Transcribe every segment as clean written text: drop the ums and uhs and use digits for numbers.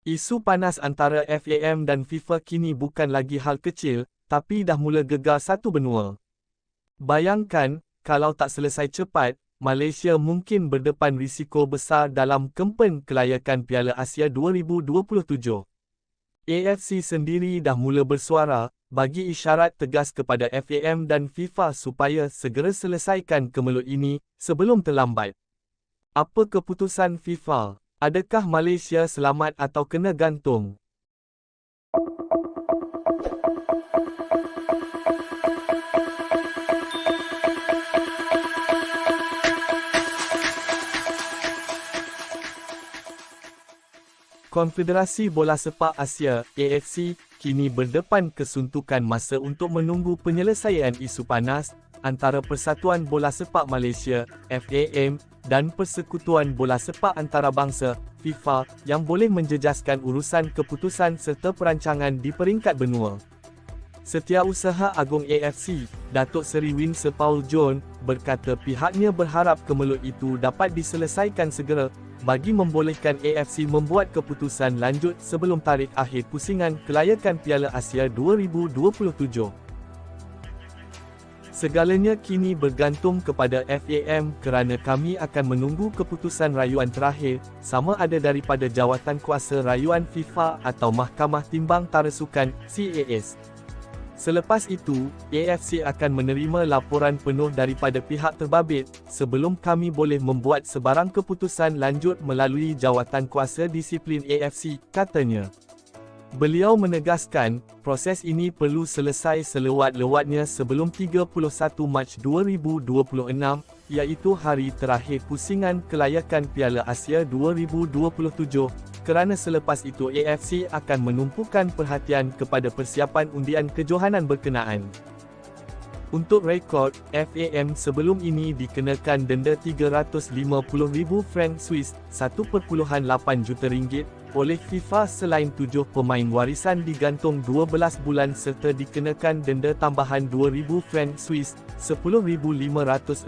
Isu panas antara FAM dan FIFA kini bukan lagi hal kecil, tapi dah mula gegar satu benua. Bayangkan, kalau tak selesai cepat, Malaysia mungkin berdepan risiko besar dalam kempen kelayakan Piala Asia 2027. AFC sendiri dah mula bersuara, bagi isyarat tegas kepada FAM dan FIFA supaya segera selesaikan kemelut ini, sebelum terlambat. Apa keputusan FIFA? Adakah Malaysia selamat atau kena gantung? Konfederasi Bola Sepak Asia (AFC) kini berdepan kesuntukan masa untuk menunggu penyelesaian isu panas antara Persatuan Bola Sepak Malaysia (FAM) dan Persekutuan Bola Sepak Antarabangsa (FIFA) yang boleh menjejaskan urusan keputusan serta perancangan di peringkat benua. Setiausaha Agung AFC, Datuk Seri Winsor Paul John, berkata pihaknya berharap kemelut itu dapat diselesaikan segera, bagi membolehkan AFC membuat keputusan lanjut sebelum tarikh akhir pusingan kelayakan Piala Asia 2027. Segalanya kini bergantung kepada FAM kerana kami akan menunggu keputusan rayuan terakhir, sama ada daripada Jawatankuasa Rayuan FIFA atau Mahkamah Timbang Tarasukan (CAS). Selepas itu, AFC akan menerima laporan penuh daripada pihak terbabit, sebelum kami boleh membuat sebarang keputusan lanjut melalui Jawatankuasa Disiplin AFC, katanya. Beliau menegaskan, proses ini perlu selesai selewat-lewatnya sebelum 31 Mac 2026, iaitu hari terakhir pusingan kelayakan Piala Asia 2027, kerana selepas itu AFC akan menumpukan perhatian kepada persiapan undian kejohanan berkenaan. Untuk rekod, FAM sebelum ini dikenakan denda RM350,000 Swiss, 1.8 juta ringgit, oleh FIFA selain 7 pemain warisan digantung 12 bulan serta dikenakan denda tambahan RM2,000 Swiss, RM10,560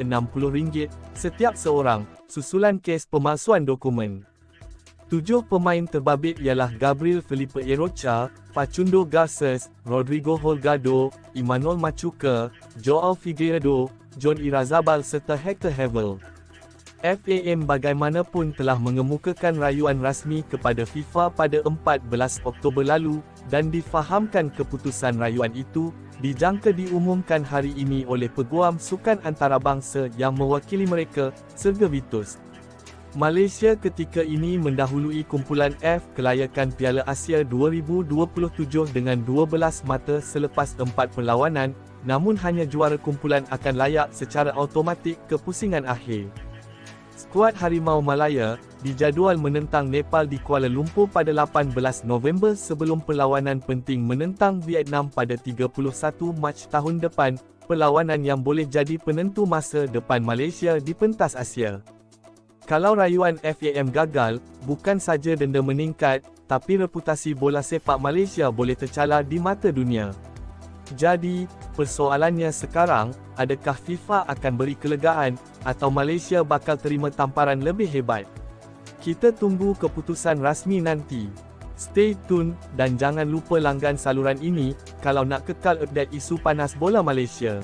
setiap seorang, susulan kes pemalsuan dokumen. 7 pemain terbabit ialah Gabriel Felipe Erocha, Facundo Garces, Rodrigo Holgado, Emmanuel Machuca, Joao Figueiredo, John Irazabal serta Hector Hevel. FAM bagaimanapun telah mengemukakan rayuan rasmi kepada FIFA pada 14 Oktober lalu, dan difahamkan keputusan rayuan itu dijangka diumumkan hari ini oleh Peguam Sukan Antarabangsa yang mewakili mereka, Sergio Vitus. Malaysia ketika ini mendahului kumpulan F kelayakan Piala Asia 2027 dengan 12 mata selepas 4 perlawanan, namun hanya juara kumpulan akan layak secara automatik ke pusingan akhir. Skuad Harimau Malaya dijadual menentang Nepal di Kuala Lumpur pada 18 November sebelum perlawanan penting menentang Vietnam pada 31 Mac tahun depan, perlawanan yang boleh jadi penentu masa depan Malaysia di pentas Asia. Kalau rayuan FAM gagal, bukan saja denda meningkat, tapi reputasi bola sepak Malaysia boleh tercalar di mata dunia. Jadi, persoalannya sekarang, adakah FIFA akan beri kelegaan, atau Malaysia bakal terima tamparan lebih hebat? Kita tunggu keputusan rasmi nanti. Stay tune, dan jangan lupa langgan saluran ini, kalau nak kekal update isu panas bola Malaysia.